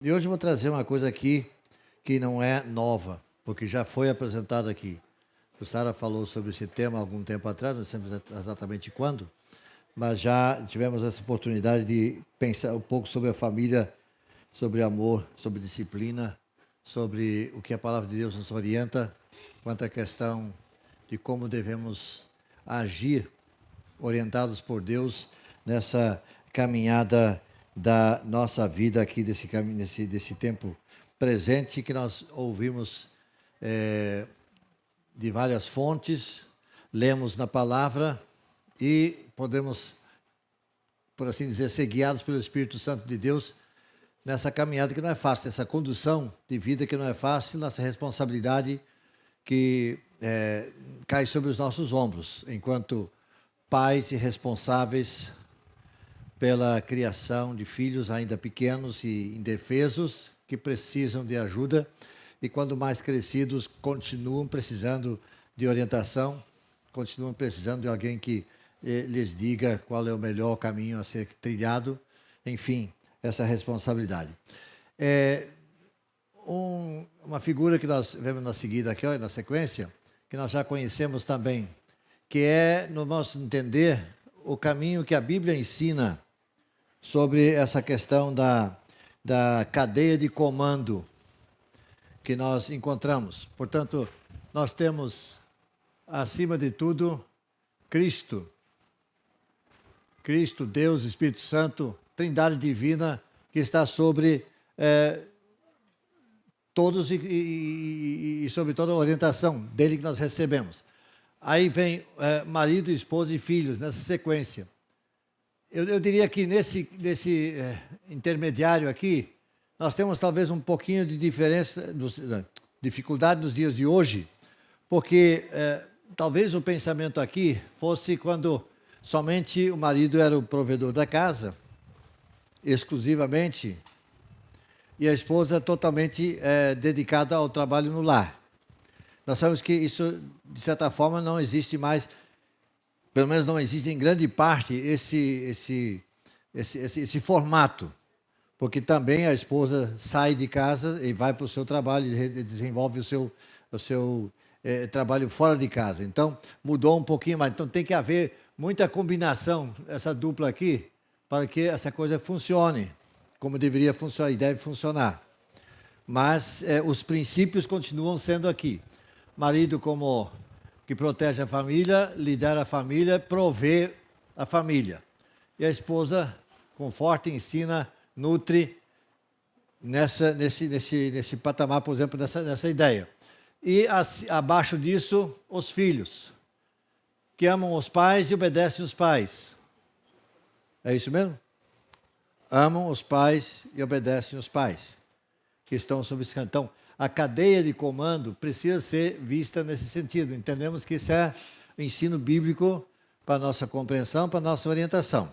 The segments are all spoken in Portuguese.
E hoje eu vou trazer uma coisa aqui que não é nova, porque já foi apresentada aqui. O Sara falou sobre esse tema há algum tempo atrás, não sei exatamente quando, mas já tivemos essa oportunidade de pensar um pouco sobre a família, sobre amor, sobre disciplina, sobre o que a palavra de Deus nos orienta quanto à questão de como devemos agir, orientados por Deus nessa caminhada da nossa vida aqui, desse tempo presente que nós ouvimos de várias fontes, lemos na palavra e podemos, por assim dizer, ser guiados pelo Espírito Santo de Deus nessa caminhada que não é fácil, nessa condução de vida que não é fácil, nessa responsabilidade que cai sobre os nossos ombros, enquanto pais e responsáveis pela criação de filhos ainda pequenos e indefesos que precisam de ajuda e, quando mais crescidos, continuam precisando de orientação, continuam precisando de alguém que lhes diga qual é o melhor caminho a ser trilhado, enfim, essa responsabilidade. Uma figura que nós vemos na seguida aqui, na sequência, que nós já conhecemos também, que é, no nosso entender, o caminho que a Bíblia ensina sobre essa questão da cadeia de comando que nós encontramos. Portanto, nós temos, acima de tudo, Cristo, Deus, Espírito Santo, Trindade Divina, que está sobre todos e sobre toda a orientação dele que nós recebemos. Aí vem marido, esposa e filhos, nessa sequência. Eu diria que nesse intermediário aqui, nós temos talvez um pouquinho de dificuldade nos dias de hoje, porque talvez o pensamento aqui fosse quando somente o marido era o provedor da casa, exclusivamente, e a esposa totalmente dedicada ao trabalho no lar. Nós sabemos que isso, de certa forma, não existe mais, pelo menos não existe em grande parte esse formato, porque também a esposa sai de casa e vai para o seu trabalho e desenvolve o seu trabalho fora de casa. Então, mudou um pouquinho mais. Então, tem que haver muita combinação, essa dupla aqui, para que essa coisa funcione como deveria funcionar e deve funcionar. Mas os princípios continuam sendo aqui. Marido como que protege a família, lidera a família, provê a família. E a esposa conforta, ensina, nutre nesse patamar, por exemplo, nessa ideia. E abaixo disso, os filhos, que amam os pais e obedecem os pais. É isso mesmo? Amam os pais e obedecem os pais, que estão sob esse canto. Então, a cadeia de comando precisa ser vista nesse sentido. Entendemos que isso é ensino bíblico para a nossa compreensão, para a nossa orientação.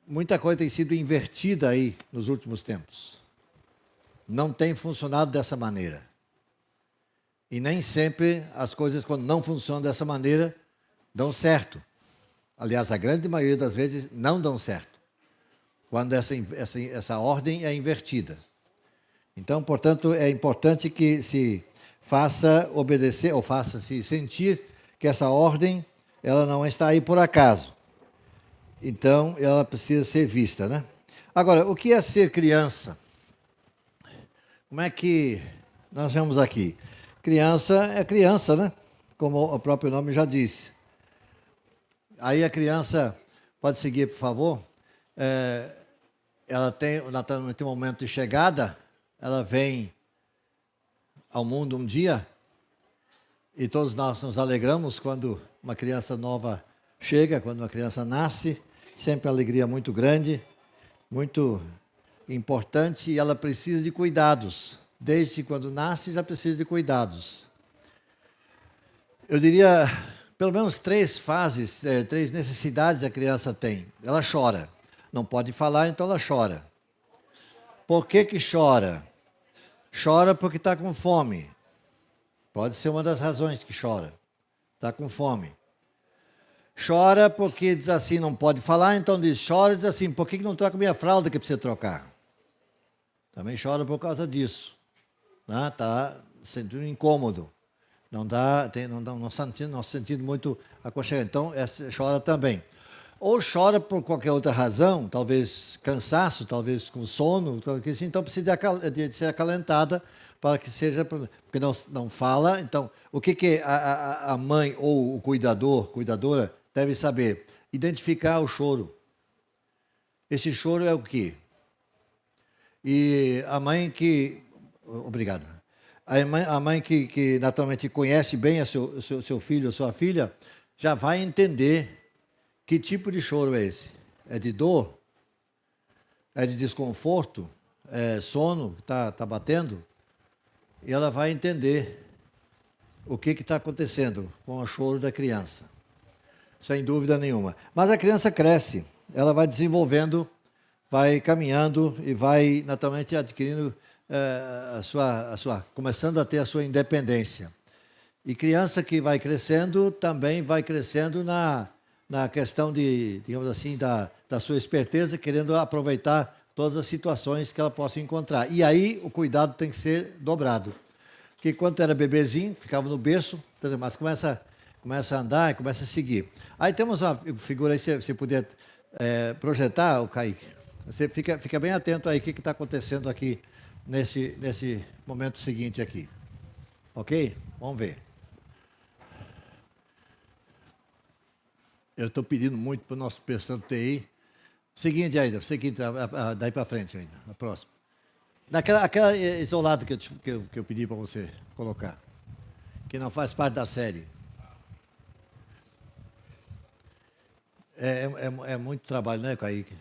Muita coisa tem sido invertida aí nos últimos tempos. Não tem funcionado dessa maneira. E nem sempre as coisas, quando não funcionam dessa maneira, dão certo. Aliás, a grande maioria das vezes não dão certo, quando essa ordem é invertida. Então, portanto, é importante que se faça obedecer, ou faça-se sentir que essa ordem, ela não está aí por acaso. Então, ela precisa ser vista, né? Agora, o que é ser criança? Como é que nós vemos aqui? Criança é criança, né? Como o próprio nome já disse. Aí a criança, pode seguir, por favor. Ela tem um momento de chegada, ela vem ao mundo um dia, e todos nós nos alegramos quando uma criança nova chega, quando uma criança nasce, sempre uma alegria muito grande, muito importante, e ela precisa de cuidados. Desde quando nasce, já precisa de cuidados. Eu diria, pelo menos 3 fases, 3 necessidades a criança tem. Ela chora. Não pode falar, então ela chora. Por que chora? Chora porque está com fome. Pode ser uma das razões que chora. Está com fome. Chora porque diz assim, não pode falar, então chora e diz assim, por que não troca minha fralda que precisa trocar? Também chora por causa disso. Né? Tá sentindo incômodo. Não dá, não sentindo muito aconchegante. Então, chora também. Ou chora por qualquer outra razão, talvez cansaço, talvez com sono, assim, então precisa de ser acalentada para que seja, porque não fala. Então, o que a mãe ou o cuidadora deve saber? Identificar o choro. Esse choro é o quê? E a mãe que... Obrigado. A mãe que naturalmente conhece bem o seu filho ou sua filha, já vai entender que tipo de choro é esse. É de dor? É de desconforto? É sono que está batendo? E ela vai entender o que está acontecendo com o choro da criança. Sem dúvida nenhuma. Mas a criança cresce, ela vai desenvolvendo, vai caminhando e vai naturalmente adquirindo começando a ter a sua independência. E criança que vai crescendo, também vai crescendo na questão de, digamos assim, da sua esperteza, querendo aproveitar todas as situações que ela possa encontrar. E aí o cuidado tem que ser dobrado. Porque quando era bebezinho, ficava no berço, mas começa a andar e começa a seguir. Aí temos uma figura aí, se você puder projetar, o Kaique, você fica bem atento aí o que está acontecendo aqui nesse momento seguinte aqui. Ok? Vamos ver. Eu estou pedindo muito para o nosso pessoal do TI. Seguinte ainda, daí para frente ainda, a próxima. Aquela isolada que eu pedi para você colocar, que não faz parte da série. É muito trabalho, né, Kaique?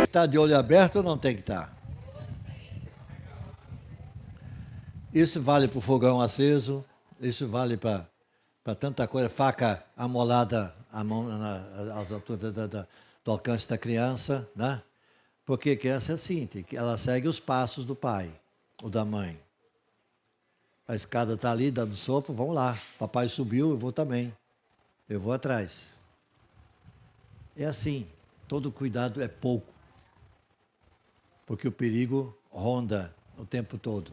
Está de olho aberto ou não tem que estar? Isso vale para o fogão aceso, isso vale para tanta coisa, faca amolada às alturas do alcance da criança, né? Porque a criança é assim, ela segue os passos do pai ou da mãe. A escada está ali, dando sopa, vamos lá. Papai subiu, eu vou também. Eu vou atrás. É assim, todo cuidado é pouco. Porque o perigo ronda o tempo todo,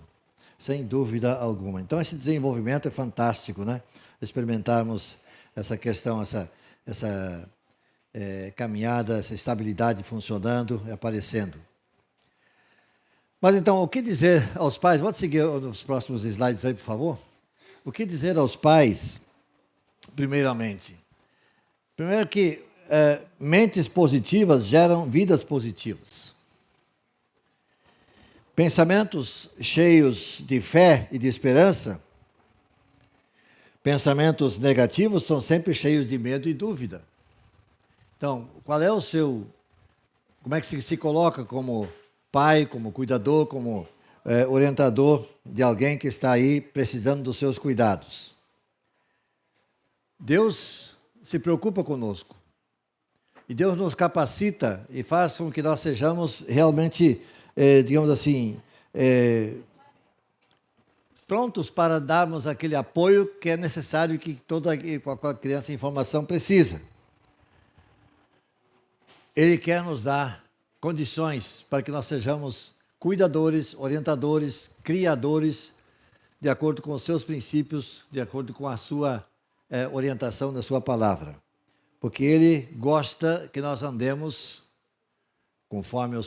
sem dúvida alguma. Então, esse desenvolvimento é fantástico, né? Experimentarmos essa questão, essa caminhada, essa estabilidade funcionando, aparecendo. Mas então, o que dizer aos pais? Pode seguir nos próximos slides aí, por favor? O que dizer aos pais, primeiramente? Primeiro que mentes positivas geram vidas positivas. Pensamentos cheios de fé e de esperança, pensamentos negativos são sempre cheios de medo e dúvida. Então, qual é o seu... Como é que se coloca como pai, como cuidador, como orientador de alguém que está aí precisando dos seus cuidados? Deus se preocupa conosco. E Deus nos capacita e faz com que nós sejamos realmente... digamos assim, prontos para darmos aquele apoio que é necessário que toda criança em formação precisa. Ele quer nos dar condições para que nós sejamos cuidadores, orientadores, criadores, de acordo com os seus princípios, de acordo com a sua orientação da sua palavra. Porque Ele gosta que nós andemos conforme a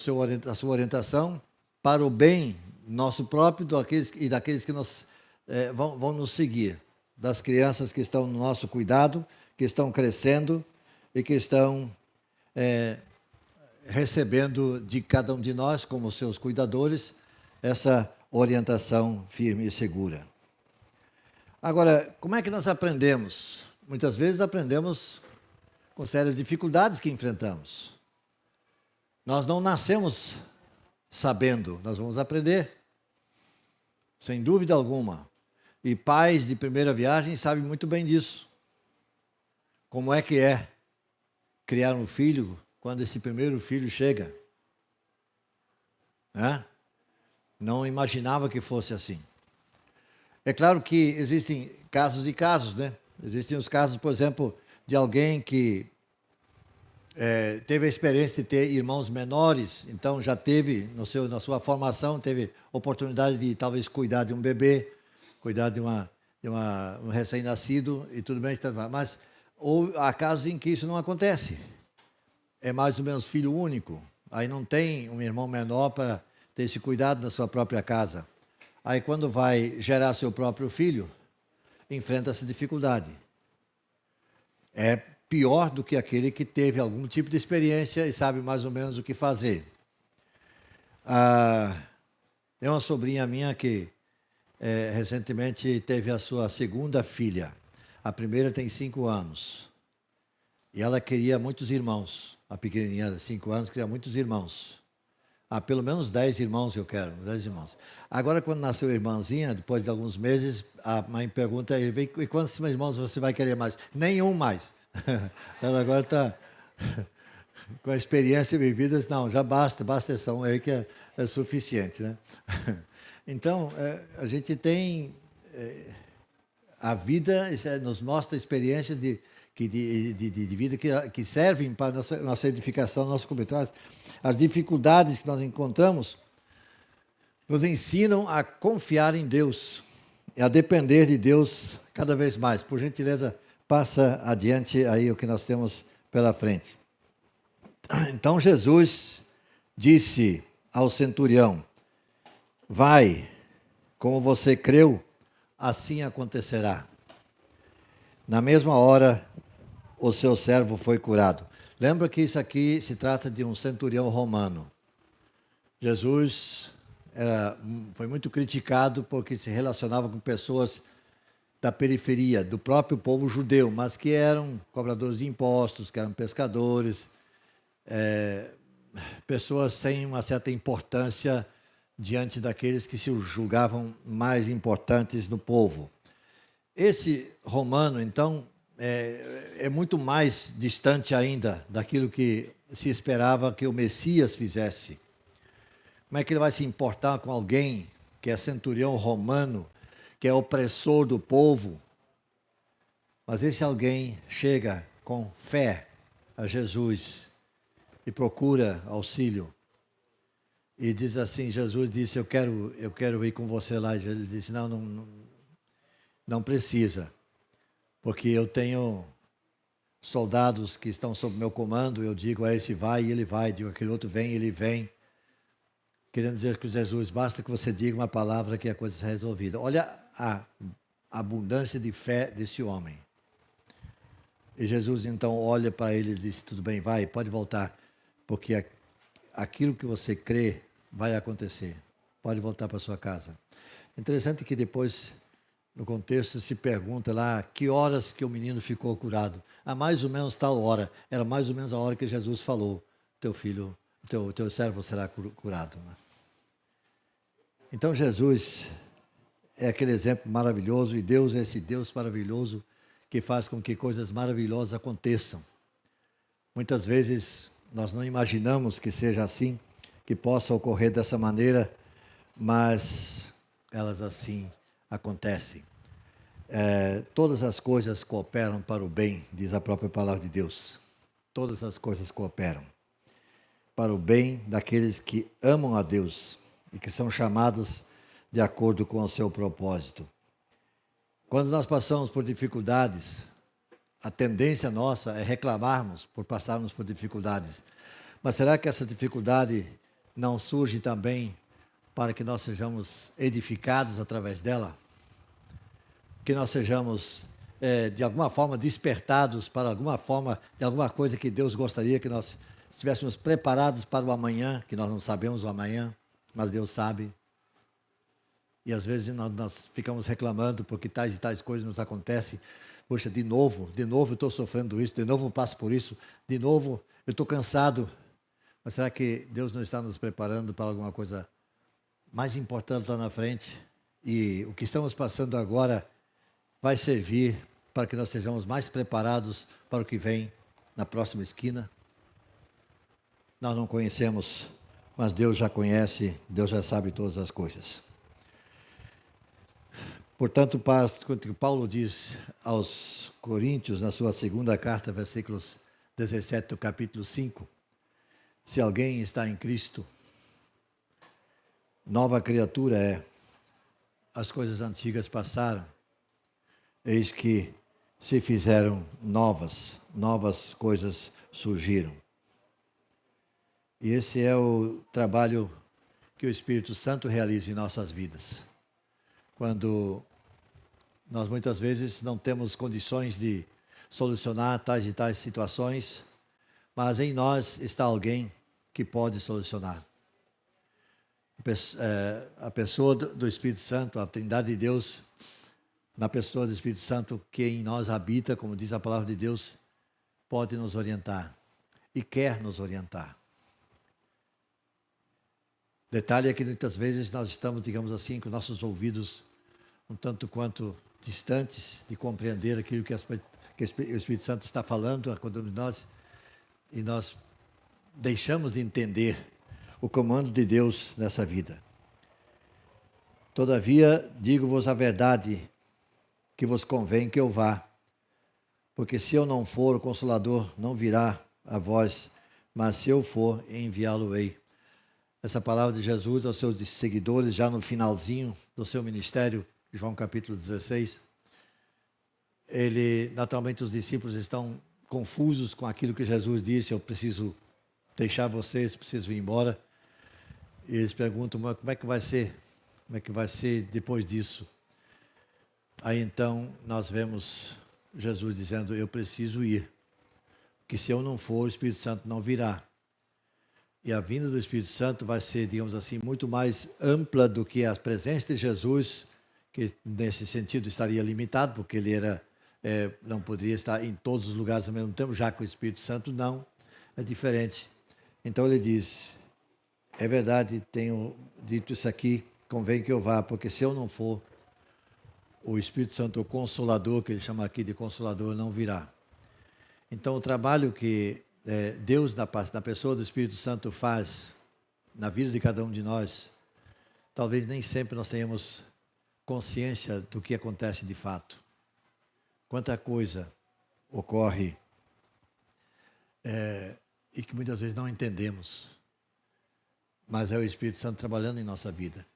sua orientação, para o bem nosso próprio e daqueles que vão nos seguir, das crianças que estão no nosso cuidado, que estão crescendo, e que estão recebendo de cada um de nós, como seus cuidadores, essa orientação firme e segura. Agora, como é que nós aprendemos? Muitas vezes aprendemos com sérias dificuldades que enfrentamos. Nós não nascemos sabendo, nós vamos aprender, sem dúvida alguma. E pais de primeira viagem sabem muito bem disso. Como é que é criar um filho quando esse primeiro filho chega? Não imaginava que fosse assim. É claro que existem casos e casos, né? Existem os casos, por exemplo, de alguém que teve a experiência de ter irmãos menores, então já teve, na sua formação, teve oportunidade de talvez cuidar de um bebê, cuidar de um recém-nascido e tudo bem, mas há casos em que isso não acontece. É mais ou menos filho único, aí não tem um irmão menor para ter esse cuidado na sua própria casa. Aí quando vai gerar seu próprio filho, enfrenta essa dificuldade. É pior do que aquele que teve algum tipo de experiência e sabe mais ou menos o que fazer. Tem uma sobrinha minha que recentemente teve a sua segunda filha. A primeira tem 5 anos. E ela queria muitos irmãos. A pequenininha de 5 anos queria muitos irmãos. Pelo menos 10 irmãos eu quero, 10 irmãos. Agora, quando nasceu a irmãzinha, depois de alguns meses, a mãe pergunta, e quantos irmãos você vai querer mais? Nenhum mais. Ela agora está com a experiência vivida, não, já basta essa um aí que é suficiente, né? Então, a gente tem... a vida nos mostra experiências de vida que servem para nossa edificação, nosso comunidade. As dificuldades que nós encontramos nos ensinam a confiar em Deus e a depender de Deus cada vez mais. Por gentileza, passa adiante aí o que nós temos pela frente. Então Jesus disse ao centurião: vai, como você creu, assim acontecerá. Na mesma hora, o seu servo foi curado. Lembra que isso aqui se trata de um centurião romano. Jesus foi muito criticado porque se relacionava com pessoas da periferia, do próprio povo judeu, mas que eram cobradores de impostos, que eram pescadores, pessoas sem uma certa importância diante daqueles que se julgavam mais importantes no povo. Esse romano, então, é muito mais distante ainda daquilo que se esperava que o Messias fizesse. Como é que ele vai se importar com alguém que é centurião romano, que é opressor do povo? Mas esse alguém chega com fé a Jesus e procura auxílio. E diz assim, Jesus disse, eu quero ir com você lá. E ele disse, não precisa, porque eu tenho soldados que estão sob meu comando, eu digo a esse vai e ele vai, digo aquele outro vem e ele vem. Querendo dizer que Jesus, basta que você diga uma palavra que a coisa está resolvida. Olha a abundância de fé desse homem. E Jesus então olha para ele e diz, tudo bem, vai, pode voltar, porque aquilo que você crê vai acontecer. Pode voltar para sua casa. Interessante que depois, no contexto, se pergunta lá que horas que o menino ficou curado. Mais ou menos tal hora. Era mais ou menos a hora que Jesus falou, teu filho, teu servo será curado. Então Jesus é aquele exemplo maravilhoso, e Deus é esse Deus maravilhoso que faz com que coisas maravilhosas aconteçam. Muitas vezes nós não imaginamos que seja assim, que possa ocorrer dessa maneira, mas elas assim acontecem. Todas as coisas cooperam para o bem, diz a própria palavra de Deus. Todas as coisas cooperam para o bem daqueles que amam a Deus e que são chamados de acordo com o seu propósito. Quando nós passamos por dificuldades, a tendência nossa é reclamarmos por passarmos por dificuldades. Mas será que essa dificuldade não surge também para que nós sejamos edificados através dela? Que nós sejamos de alguma forma despertados para alguma forma, de alguma coisa que Deus gostaria que nós estivéssemos preparados para o amanhã, que nós não sabemos o amanhã, mas Deus sabe. E às vezes nós ficamos reclamando porque tais e tais coisas nos acontecem. Poxa, de novo eu estou sofrendo isso, de novo eu passo por isso, de novo eu estou cansado. Mas será que Deus não está nos preparando para alguma coisa mais importante lá na frente? E o que estamos passando agora vai servir para que nós sejamos mais preparados para o que vem na próxima esquina? Nós não conhecemos, mas Deus já conhece, Deus já sabe todas as coisas. Portanto, Paulo diz aos Coríntios, na sua segunda carta, versículos 17 do capítulo 5, se alguém está em Cristo, nova criatura é, as coisas antigas passaram, eis que se fizeram novas coisas surgiram. E esse é o trabalho que o Espírito Santo realiza em nossas vidas. Quando nós muitas vezes não temos condições de solucionar tais e tais situações, mas em nós está alguém que pode solucionar. A pessoa do Espírito Santo, a Trindade de Deus, na pessoa do Espírito Santo que em nós habita, como diz a palavra de Deus, pode nos orientar e quer nos orientar. Detalhe é que muitas vezes nós estamos, digamos assim, com nossos ouvidos um tanto quanto distantes de compreender aquilo que o Espírito Santo está falando a cada um de nós, e nós deixamos de entender o comando de Deus nessa vida. Todavia, digo-vos a verdade, que vos convém que eu vá, porque se eu não for, o Consolador não virá a vós, mas se eu for, enviá-lo-ei. Essa palavra de Jesus aos seus seguidores, já no finalzinho do seu ministério, João capítulo 16, naturalmente os discípulos estão confusos com aquilo que Jesus disse, eu preciso deixar vocês, preciso ir embora. E eles perguntam, mas como é que vai ser? Como é que vai ser depois disso? Aí então nós vemos Jesus dizendo, eu preciso ir, que se eu não for, o Espírito Santo não virá. E a vinda do Espírito Santo vai ser, digamos assim, muito mais ampla do que a presença de Jesus, que nesse sentido estaria limitado, porque ele não poderia estar em todos os lugares ao mesmo tempo, já que o Espírito Santo não, é diferente. Então ele diz, é verdade, tenho dito isso aqui, convém que eu vá, porque se eu não for, o Espírito Santo, o Consolador, que ele chama aqui de Consolador, não virá. Então o trabalho que Deus, na pessoa do Espírito Santo, faz na vida de cada um de nós, talvez nem sempre nós tenhamos consciência do que acontece de fato. Quanta coisa ocorre e que muitas vezes não entendemos, mas é o Espírito Santo trabalhando em nossa vida.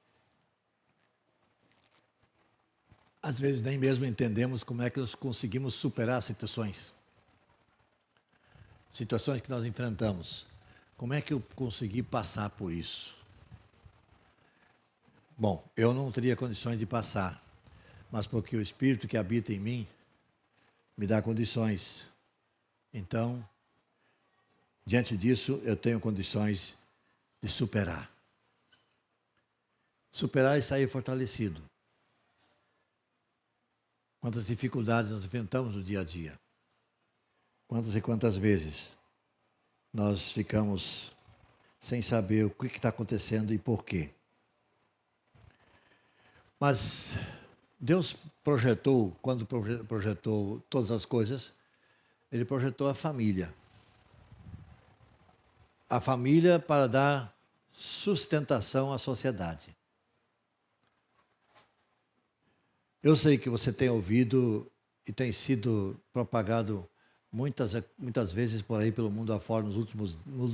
Às vezes nem mesmo entendemos como é que nós conseguimos superar situações que nós enfrentamos. Como é que eu consegui passar por isso? Bom, eu não teria condições de passar, mas porque o Espírito que habita em mim me dá condições. Então, diante disso, eu tenho condições de superar. Superar e sair fortalecido. Quantas dificuldades nós enfrentamos no dia a dia. Quantas e quantas vezes nós ficamos sem saber o que está acontecendo e por quê. Mas Deus projetou, quando projetou todas as coisas, Ele projetou a família. A família para dar sustentação à sociedade. Eu sei que você tem ouvido e tem sido propagado muitas vezes por aí pelo mundo afora, nos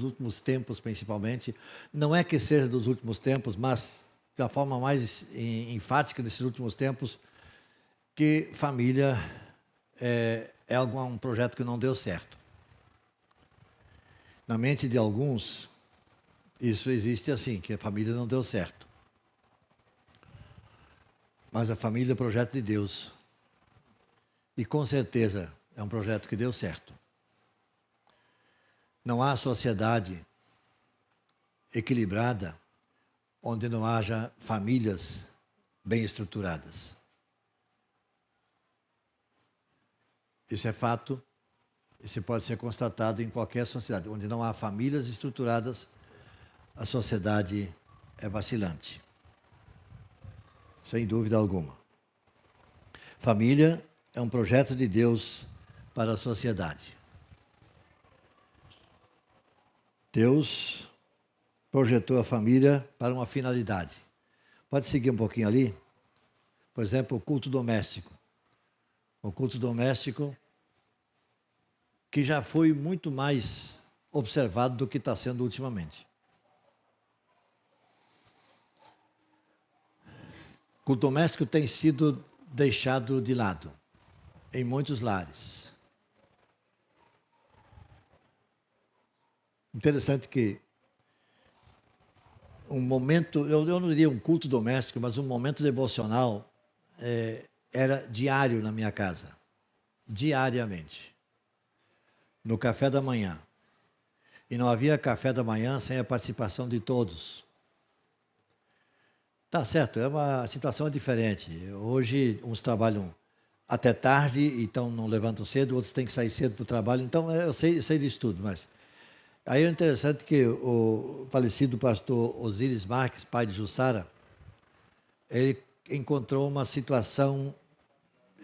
últimos tempos principalmente. Não é que seja dos últimos tempos, mas de uma forma mais enfática nesses últimos tempos, que família é um projeto que não deu certo. Na mente de alguns, isso existe assim, que a família não deu certo. Mas a família é projeto de Deus. E com certeza é um projeto que deu certo. Não há sociedade equilibrada onde não haja famílias bem estruturadas. Isso é fato, isso pode ser constatado em qualquer sociedade. Onde não há famílias estruturadas, a sociedade é vacilante. Sem dúvida alguma. Família é um projeto de Deus para a sociedade. Deus projetou a família para uma finalidade. Pode seguir um pouquinho ali? Por exemplo, o culto doméstico. O culto doméstico que já foi muito mais observado do que está sendo ultimamente. O culto doméstico tem sido deixado de lado em muitos lares. Interessante que um momento, eu não diria um culto doméstico, mas um momento devocional era diário na minha casa. Diariamente. No café da manhã. E não havia café da manhã sem a participação de todos. Tá certo, é uma situação diferente. Hoje, uns trabalham até tarde, então não levantam cedo, outros têm que sair cedo para o trabalho. Então, eu sei disso tudo, mas... Aí é interessante que o falecido pastor Osíris Marques, pai de Jussara, ele encontrou uma situação,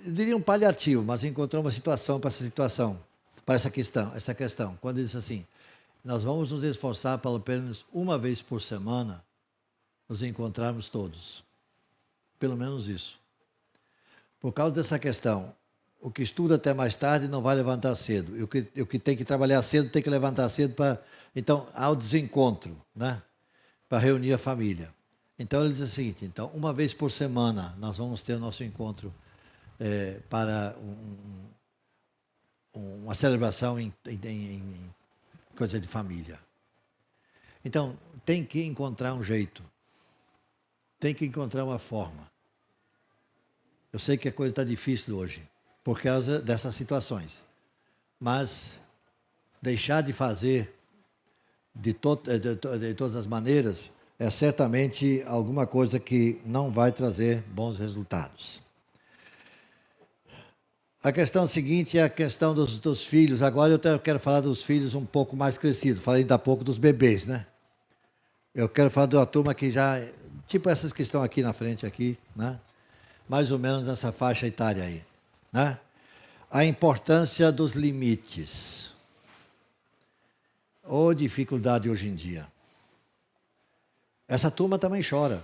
eu diria um paliativo, mas encontrou uma situação para essa situação, para essa questão. Quando ele disse assim, nós vamos nos esforçar pelo menos uma vez por semana, nos encontrarmos todos. Pelo menos isso. Por causa dessa questão, o que estuda até mais tarde não vai levantar cedo. E o que tem que trabalhar cedo tem que levantar cedo para... Então, há o desencontro, né? Para reunir a família. Então, ele diz o seguinte, então, uma vez por semana nós vamos ter o nosso encontro para uma celebração em coisa de família. Então, tem que encontrar um jeito. Tem que encontrar uma forma. Eu sei que a coisa está difícil hoje, por causa dessas situações. Mas deixar de fazer de todas as maneiras é certamente alguma coisa que não vai trazer bons resultados. A questão seguinte é a questão dos filhos. Agora eu quero falar dos filhos um pouco mais crescidos. Falei ainda há pouco dos bebês, né? Eu quero falar de uma turma que já... Tipo essas que estão aqui na frente, aqui, né? Mais ou menos nessa faixa etária aí, né? A importância dos limites. Ô, dificuldade hoje em dia. Essa turma também chora.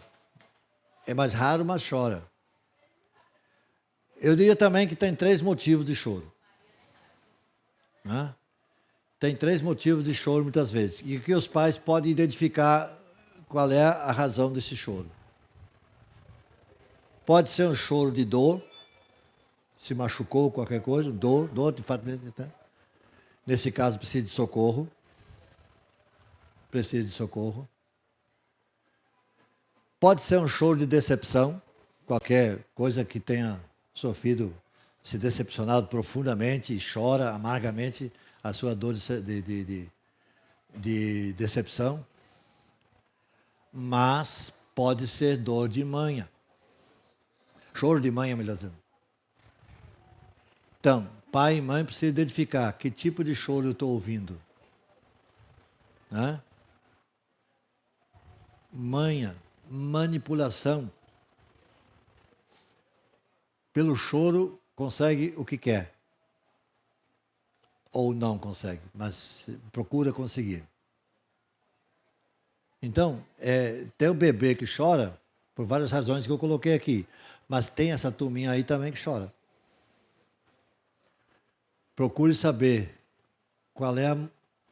É mais raro, mas chora. Eu diria também que tem 3 motivos de choro. Né? Tem 3 motivos de choro muitas vezes. E que os pais podem identificar qual é a razão desse choro. Pode ser um choro de dor, se machucou, qualquer coisa, dor de fato. Né? Nesse caso, precisa de socorro. Precisa de socorro. Pode ser um choro de decepção, qualquer coisa que tenha sofrido, se decepcionado profundamente e chora amargamente a sua dor de decepção. Mas pode ser dor de manha. Choro de manha, melhor dizendo. Então, pai e mãe precisam identificar que tipo de choro eu estou ouvindo. Né? Manha, manipulação. Pelo choro, consegue o que quer. Ou não consegue, mas procura conseguir. Então, tem o bebê que chora, por várias razões que eu coloquei aqui, mas tem essa turminha aí também que chora. Procure saber qual é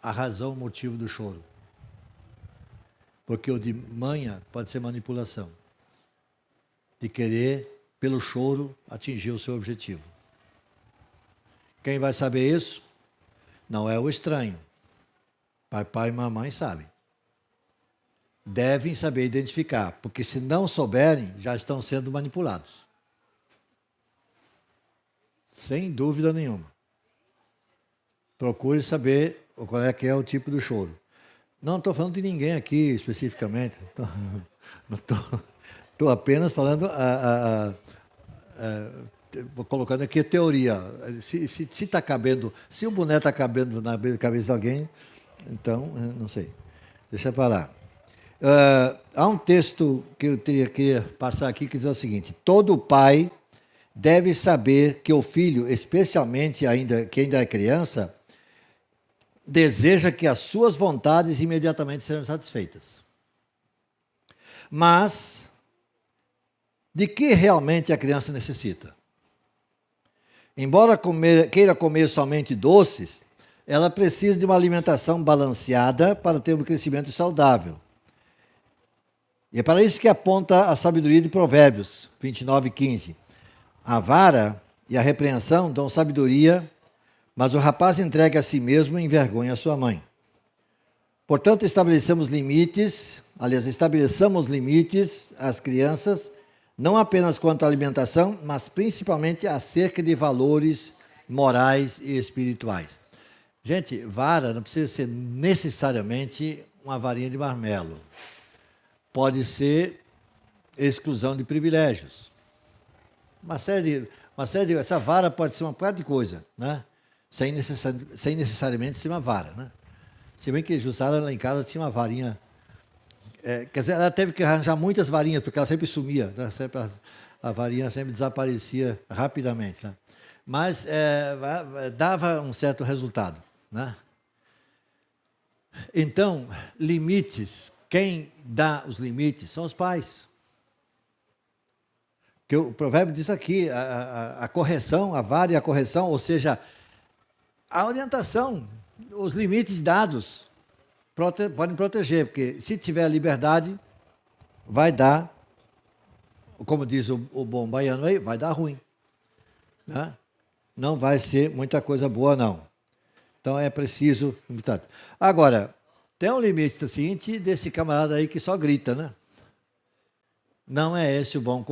a razão, o motivo do choro. Porque o de manha pode ser manipulação. De querer, pelo choro, atingir o seu objetivo. Quem vai saber isso? Não é o estranho. Papai e mamãe sabem. Devem saber identificar, porque se não souberem, já estão sendo manipulados. Sem dúvida nenhuma. Procure saber qual é que é o tipo do choro. Não estou falando de ninguém aqui especificamente. Não estou apenas falando, colocando aqui a teoria. Se está cabendo, se o boné está cabendo na cabeça de alguém, então, não sei. Deixa para lá. Há um texto que eu teria que passar aqui que diz o seguinte: todo pai deve saber que o filho, especialmente que ainda é criança, deseja que as suas vontades imediatamente sejam satisfeitas. Mas, de que realmente a criança necessita? Embora queira comer somente doces, ela precisa de uma alimentação balanceada para ter um crescimento saudável. E é para isso que aponta a sabedoria de Provérbios 29:15. A vara e a repreensão dão sabedoria, mas o rapaz entregue a si mesmo envergonha a sua mãe. Portanto, estabeleçamos limites às crianças, não apenas quanto à alimentação, mas principalmente acerca de valores morais e espirituais. Gente, vara não precisa ser necessariamente uma varinha de marmelo. Pode ser exclusão de privilégios. Essa vara pode ser uma parte de coisa, né? Sem necessariamente ser uma vara, né? Se bem que Jussara lá em casa tinha uma varinha. Quer dizer, ela teve que arranjar muitas varinhas, porque ela sempre sumia, né? A varinha sempre desaparecia rapidamente, né? Mas dava um certo resultado, né? Então, limites. Quem dá os limites são os pais. Que o provérbio diz aqui, a correção, a vara e a correção, ou seja, a orientação, os limites dados podem proteger, porque se tiver liberdade, vai dar, como diz o bom baiano aí, vai dar ruim. Né? Não vai ser muita coisa boa, não. Então é preciso. Agora, tem um limite seguinte desse camarada aí que só grita, né? Não é esse boa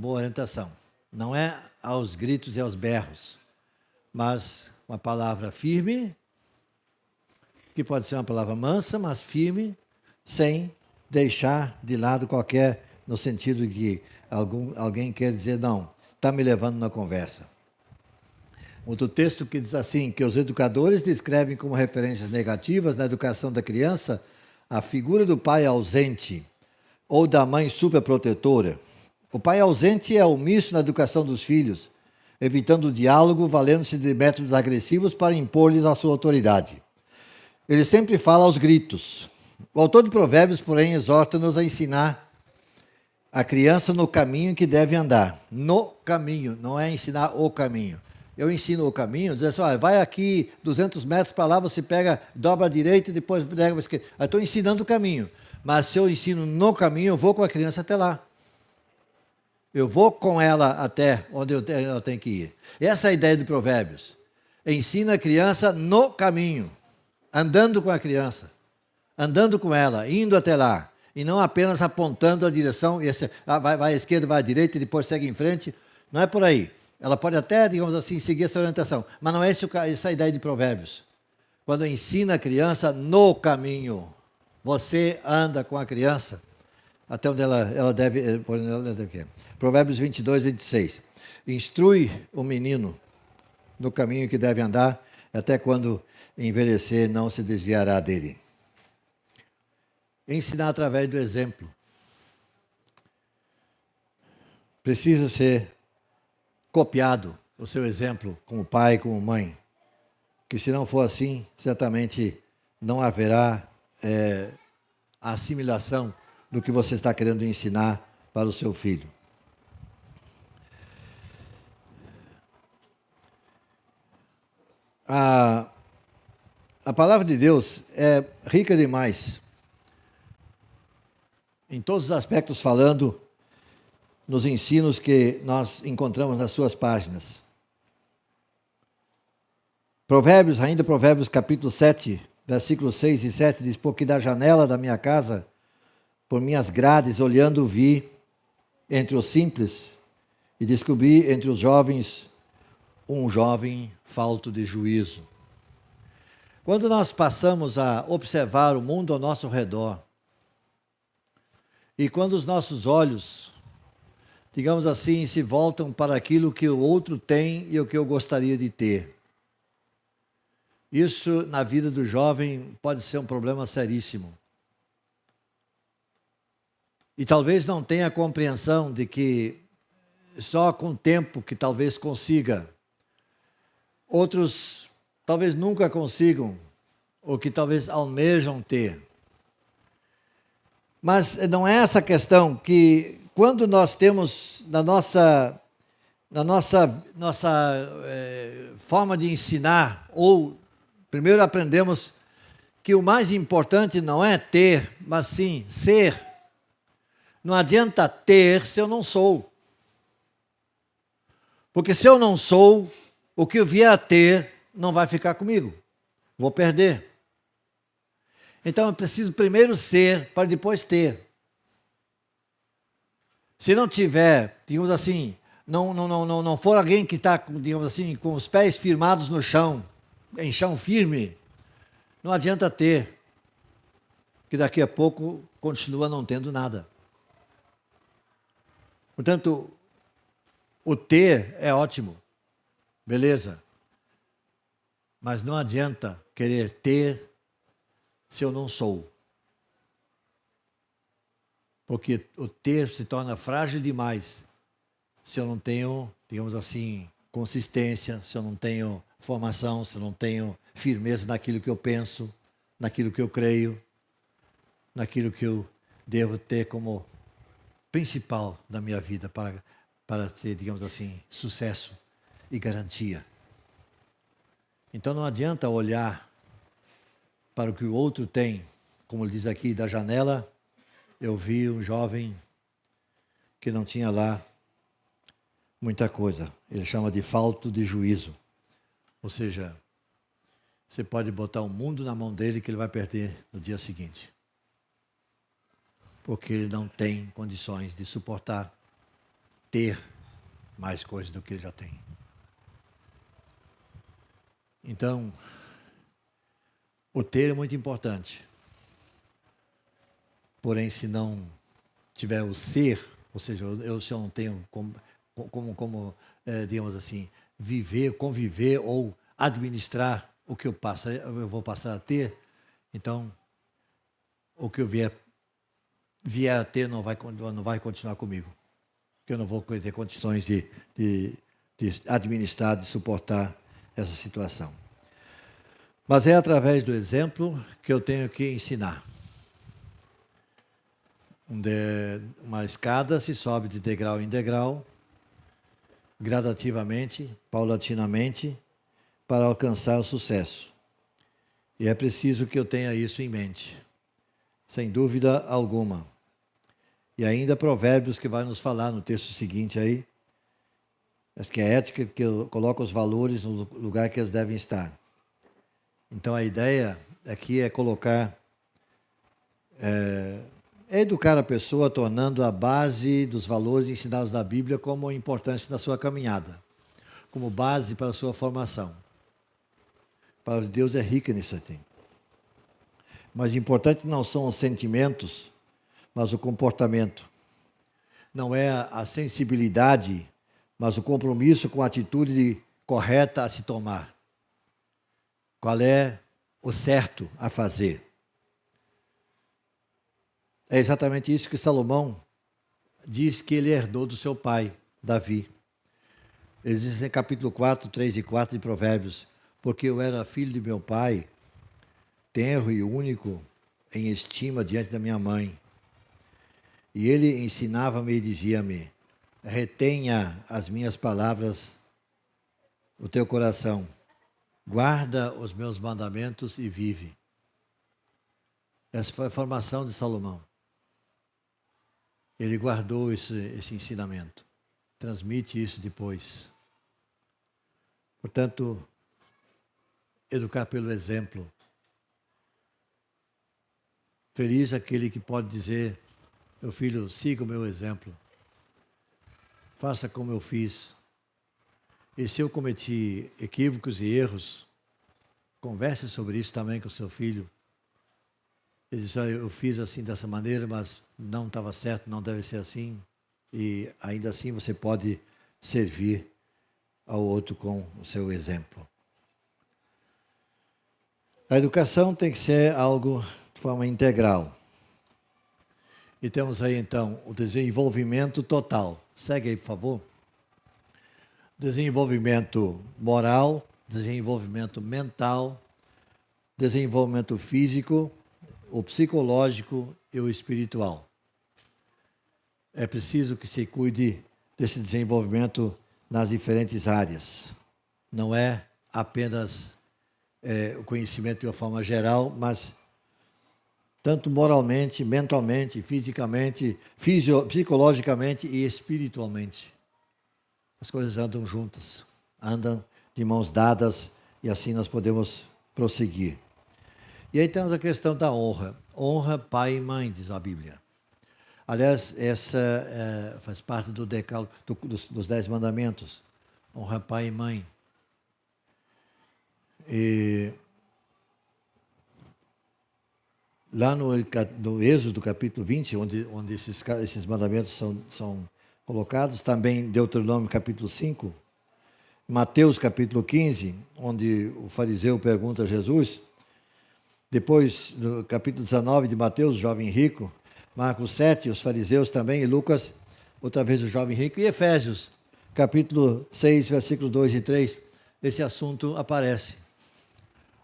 orientação. Não é aos gritos e aos berros, mas uma palavra firme, que pode ser uma palavra mansa, mas firme, sem deixar de lado qualquer, no sentido de que alguém quer dizer, não, está me levando na conversa. Outro texto que diz assim, que os educadores descrevem como referências negativas na educação da criança a figura do pai ausente ou da mãe superprotetora. O pai ausente é omisso na educação dos filhos, evitando o diálogo, valendo-se de métodos agressivos para impor-lhes a sua autoridade. Ele sempre fala aos gritos. O autor de Provérbios, porém, exorta-nos a ensinar a criança no caminho em que deve andar. No caminho, não é ensinar o caminho. Eu ensino o caminho, dizer assim, vai aqui 200 metros para lá, você dobra a direita e depois pega a esquerda. Eu estou ensinando o caminho. Mas se eu ensino no caminho, eu vou com a criança até lá. Eu vou com ela até onde eu tenho que ir. Essa é a ideia de Provérbios. Ensina a criança no caminho, andando com a criança, andando com ela, indo até lá. E não apenas apontando a direção, vai à esquerda, vai à direita e depois segue em frente. Não é por aí. Ela pode até, digamos assim, seguir essa orientação. Mas não é essa a ideia de Provérbios. Quando ensina a criança no caminho, você anda com a criança até onde ela deve ir. Provérbios 22:26. Instrui o menino no caminho que deve andar, até quando envelhecer não se desviará dele. Ensinar através do exemplo. Precisa ser copiado o seu exemplo como pai, como mãe. Que se não for assim, certamente não haverá a assimilação do que você está querendo ensinar para o seu filho. A palavra de Deus é rica demais, em todos os aspectos falando, nos ensinos que nós encontramos nas suas páginas. Provérbios capítulo 7, versículos 6 e 7, diz, porque da janela da minha casa, por minhas grades, olhando, vi entre os simples e descobri entre os jovens um jovem falto de juízo. Quando nós passamos a observar o mundo ao nosso redor, e quando os nossos olhos, digamos assim, se voltam para aquilo que o outro tem e o que eu gostaria de ter, isso na vida do jovem pode ser um problema seríssimo. E talvez não tenha a compreensão de que só com o tempo que talvez consiga. Outros talvez nunca consigam, ou que talvez almejam ter. Mas não é essa questão que quando nós temos na nossa forma de ensinar, ou primeiro aprendemos que o mais importante não é ter, mas sim ser. Não adianta ter se eu não sou. Porque se eu não sou, o que eu vier a ter não vai ficar comigo. Vou perder. Então eu preciso primeiro ser para depois ter. Se não tiver, digamos assim, não for alguém que está, digamos assim, com os pés firmados no chão, em chão firme, não adianta ter, que daqui a pouco continua não tendo nada. Portanto, o ter é ótimo, beleza, mas não adianta querer ter se eu não sou. Porque o ter se torna frágil demais se eu não tenho, digamos assim, consistência, se eu não tenho formação, se eu não tenho firmeza naquilo que eu penso, naquilo que eu creio, naquilo que eu devo ter como principal da minha vida para ter, digamos assim, sucesso e garantia. Então não adianta olhar para o que o outro tem. Como ele diz aqui, da janela, eu vi um jovem que não tinha lá muita coisa. Ele chama de falto de juízo. Ou seja, você pode botar o mundo na mão dele que ele vai perder no dia seguinte. Porque ele não tem condições de suportar ter mais coisas do que ele já tem. Então, o ter é muito importante. Porém, se não tiver o ser, ou seja, se eu não tenho como digamos assim, viver, conviver ou administrar o que eu vou passar a ter, então, o que eu vier a ter não vai continuar comigo. Porque eu não vou ter condições de administrar, de suportar essa situação. Mas é através do exemplo que eu tenho que ensinar. Uma escada se sobe de degrau em degrau, gradativamente, paulatinamente, para alcançar o sucesso. E é preciso que eu tenha isso em mente, sem dúvida alguma. E ainda Provérbios, que vai nos falar no texto seguinte aí, que é a ética que coloca os valores no lugar que eles devem estar. Então a ideia aqui é colocar, educar a pessoa, tornando a base dos valores ensinados na Bíblia como importantes na sua caminhada, como base para a sua formação. A palavra de Deus é rica nisso aqui. Mas importante não são os sentimentos, mas o comportamento. Não é a sensibilidade, mas o compromisso com a atitude correta a se tomar. Qual é o certo a fazer? É exatamente isso que Salomão diz que ele herdou do seu pai, Davi. Ele diz em capítulo 4, 3 e 4 de Provérbios: porque eu era filho de meu pai, tenro e único em estima diante da minha mãe. E ele ensinava-me e dizia-me: retenha as minhas palavras no teu coração, guarda os meus mandamentos e vive. Essa foi a formação de Salomão. Ele guardou esse ensinamento, transmite isso depois. Portanto, educar pelo exemplo. Feliz aquele que pode dizer: meu filho, siga o meu exemplo. Faça como eu fiz. E se eu cometi equívocos e erros, converse sobre isso também com o seu filho. Ele diz, eu fiz assim dessa maneira, mas não estava certo, não deve ser assim. E ainda assim você pode servir ao outro com o seu exemplo. A educação tem que ser algo de forma integral. E temos aí então o desenvolvimento total. Segue aí, por favor. Desenvolvimento moral, desenvolvimento mental, desenvolvimento físico, o psicológico e o espiritual. É preciso que se cuide desse desenvolvimento nas diferentes áreas. Não é apenas o conhecimento de uma forma geral, mas tanto moralmente, mentalmente, fisicamente, psicologicamente e espiritualmente. As coisas andam juntas, andam de mãos dadas e assim nós podemos prosseguir. E aí temos a questão da honra. Honra pai e mãe, diz a Bíblia. Aliás, essa faz parte do decálogo, dos 10 mandamentos. Honra pai e mãe. E lá no Êxodo, capítulo 20, onde esses mandamentos são colocados, também Deuteronômio, capítulo 5, Mateus, capítulo 15, onde o fariseu pergunta a Jesus, depois, no capítulo 19 de Mateus, o jovem rico, Marcos 7, os fariseus também, e Lucas, outra vez o jovem rico, e Efésios, capítulo 6, versículos 2 e 3, esse assunto aparece.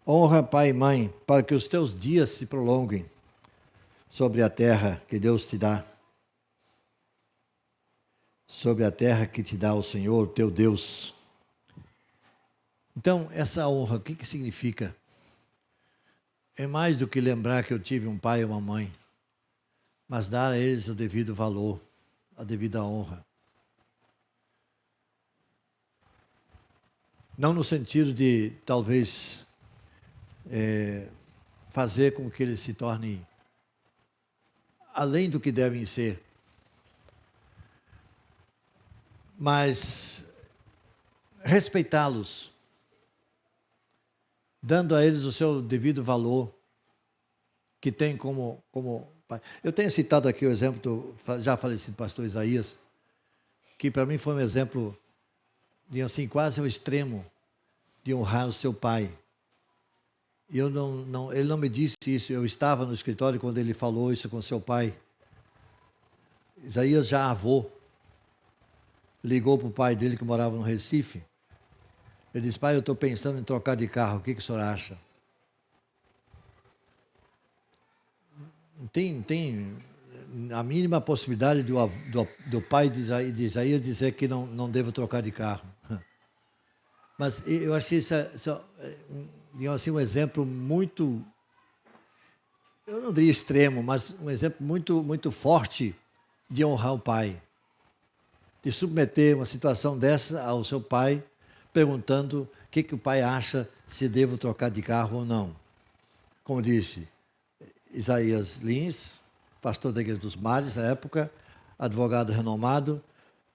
Honra pai e mãe, para que os teus dias se prolonguem sobre a terra que Deus te dá. Sobre a terra que te dá o Senhor, teu Deus. Então, essa honra, o que significa? É mais do que lembrar que eu tive um pai e uma mãe, mas dar a eles o devido valor, a devida honra. Não no sentido de, talvez, fazer com que eles se tornem além do que devem ser, mas respeitá-los, dando a eles o seu devido valor, que tem como pai. Eu tenho citado aqui o exemplo do já falecido pastor Isaías, que para mim foi um exemplo de assim, quase ao extremo de honrar o seu pai. E ele não me disse isso, eu estava no escritório quando ele falou isso com seu pai. Isaías, já avô, ligou para o pai dele que morava no Recife. Ele disse, pai, eu estou pensando em trocar de carro, o que o senhor acha? Tem a mínima possibilidade do pai de Isaías dizer que não devo trocar de carro. Mas eu achei isso assim, um exemplo muito, eu não diria extremo, mas um exemplo muito, muito forte de honrar o pai. De submeter uma situação dessa ao seu pai, perguntando o que o pai acha se devo trocar de carro ou não. Como disse Isaías Lins, pastor da Igreja dos Mares na época, advogado renomado,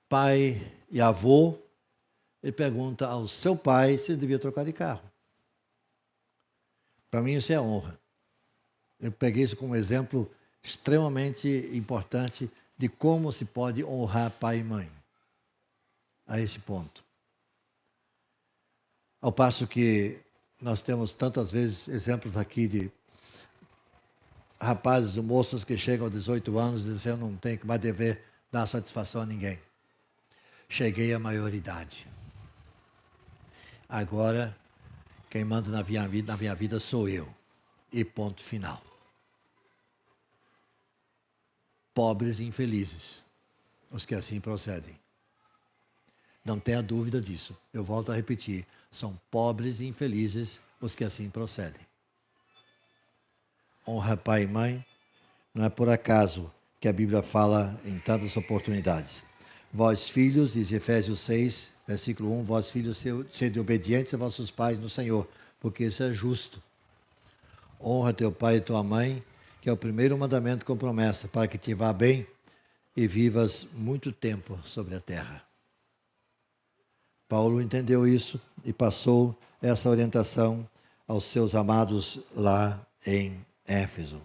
pai e avô, ele pergunta ao seu pai se ele devia trocar de carro. Para mim isso é honra. Eu peguei isso como exemplo extremamente importante de como se pode honrar pai e mãe. A esse ponto. Ao passo que nós temos tantas vezes exemplos aqui de rapazes ou moças que chegam aos 18 anos e dizem, eu não tenho mais dever dar satisfação a ninguém. Cheguei à maioridade. Agora, quem manda na minha vida sou eu. E ponto final. Pobres e infelizes, os que assim procedem. Não tenha dúvida disso. Eu volto a repetir. São pobres e infelizes os que assim procedem. Honra pai e mãe. Não é por acaso que a Bíblia fala em tantas oportunidades. Vós filhos, diz Efésios 6, versículo 1, vós filhos, sede obedientes a vossos pais no Senhor, porque isso é justo. Honra teu pai e tua mãe, que é o primeiro mandamento com promessa, para que te vá bem e vivas muito tempo sobre a terra. Paulo entendeu isso e passou essa orientação aos seus amados lá em Éfeso.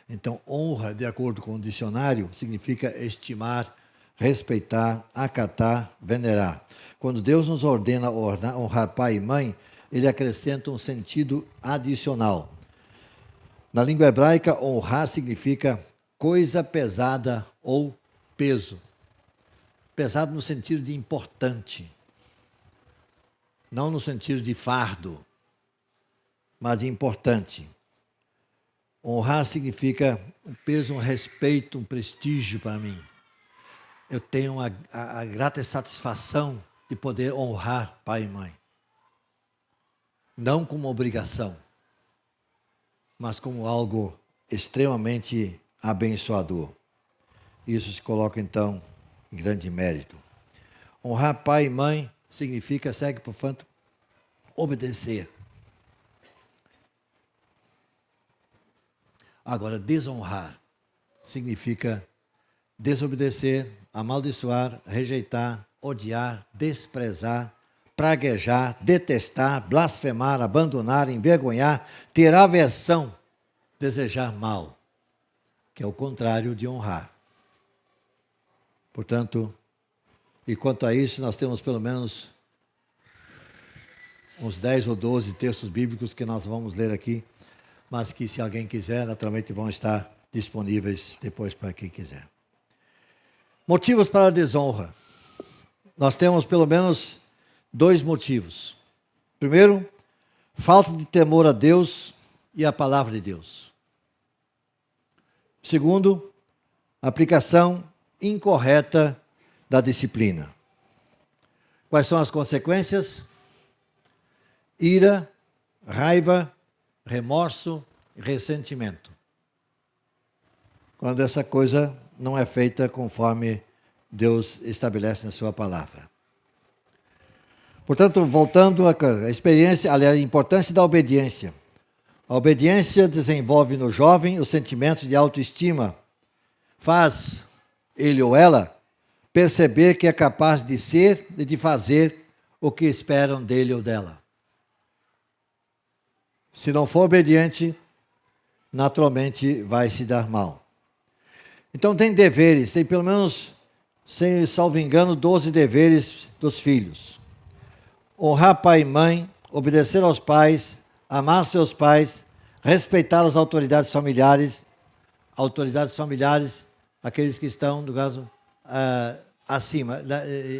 Então, honra, de acordo com o dicionário, significa estimar, respeitar, acatar, venerar. Quando Deus nos ordena honrar pai e mãe, ele acrescenta um sentido adicional. Na língua hebraica, honrar significa coisa pesada ou peso. Pesado no sentido de importante, não no sentido de fardo, mas de importante. Honrar significa um peso, um respeito, um prestígio para mim. Eu tenho a grata satisfação de poder honrar pai e mãe. Não como obrigação, mas como algo extremamente abençoador. Isso se coloca, então, em grande mérito. Honrar pai e mãe significa, segue, portanto, obedecer. Agora, desonrar significa desobedecer, amaldiçoar, rejeitar, odiar, desprezar, praguejar, detestar, blasfemar, abandonar, envergonhar, ter aversão, desejar mal, que é o contrário de honrar. Portanto, e quanto a isso, nós temos pelo menos uns 10 ou 12 textos bíblicos que nós vamos ler aqui, mas que, se alguém quiser, naturalmente vão estar disponíveis depois para quem quiser. Motivos para a desonra. Nós temos pelo menos 2 motivos. Primeiro, falta de temor a Deus e a palavra de Deus. Segundo, aplicação incorreta da disciplina. Quais são as consequências? Ira, raiva, remorso e ressentimento. Quando essa coisa não é feita conforme Deus estabelece na sua palavra. Portanto, voltando à experiência, aliás, a importância da obediência. A obediência desenvolve no jovem o sentimento de autoestima, faz ele ou ela perceber que é capaz de ser e de fazer o que esperam dele ou dela. Se não for obediente, naturalmente vai se dar mal. Então tem deveres, tem pelo menos, sem salvo engano, 12 deveres dos filhos. Honrar pai e mãe, obedecer aos pais, amar seus pais, respeitar as autoridades familiares, aqueles que estão, no caso, acima.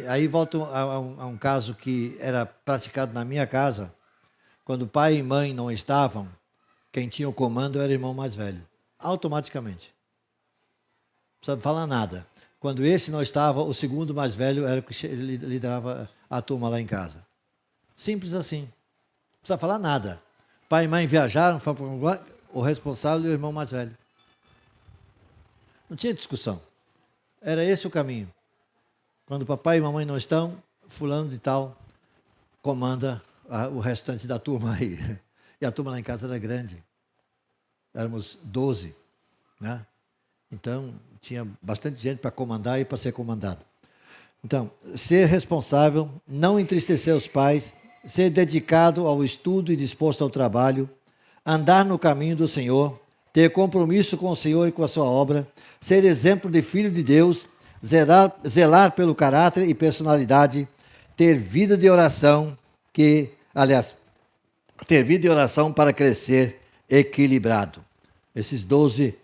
Aí volto a um caso que era praticado na minha casa. Quando pai e mãe não estavam, quem tinha o comando era o irmão mais velho. Automaticamente. Não precisa falar nada. Quando esse não estava, o segundo mais velho era o que liderava a turma lá em casa. Simples assim. Não precisa falar nada. Pai e mãe viajaram, o responsável e o irmão mais velho. Não tinha discussão. Era esse o caminho. Quando papai e mamãe não estão, fulano de tal comanda o restante da turma aí. E a turma lá em casa era grande. Éramos 12, né? Então, tinha bastante gente para comandar e para ser comandado. Então, ser responsável, não entristecer os pais, ser dedicado ao estudo e disposto ao trabalho, andar no caminho do Senhor, ter compromisso com o Senhor e com a sua obra, ser exemplo de filho de Deus, zelar pelo caráter e personalidade, ter vida de oração, ter vida de oração para crescer equilibrado. Esses 12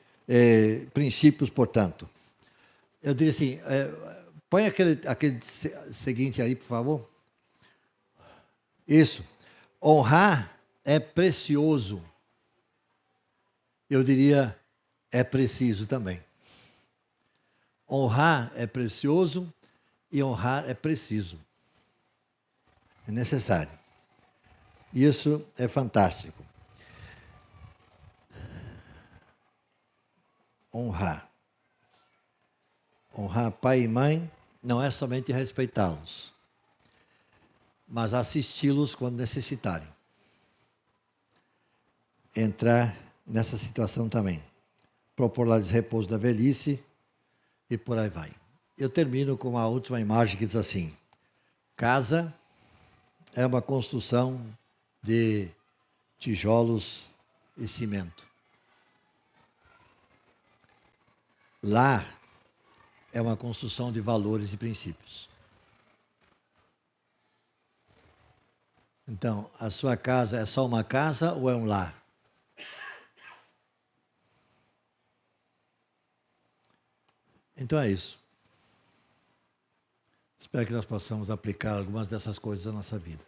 princípios, portanto. Eu diria assim, põe aquele seguinte aí, por favor. Isso. Honrar é precioso. Eu diria, é preciso também. Honrar é precioso e honrar é preciso. É necessário. Isso é fantástico. Honrar. Honrar pai e mãe não é somente respeitá-los, mas assisti-los quando necessitarem. Entrar nessa situação também. Propor-lhes repouso da velhice e por aí vai. Eu termino com a última imagem que diz assim: Casa é uma construção de tijolos e cimento. Lar é uma construção de valores e princípios. Então, a sua casa é só uma casa ou é um lar? Então é isso. Espero que nós possamos aplicar algumas dessas coisas à nossa vida.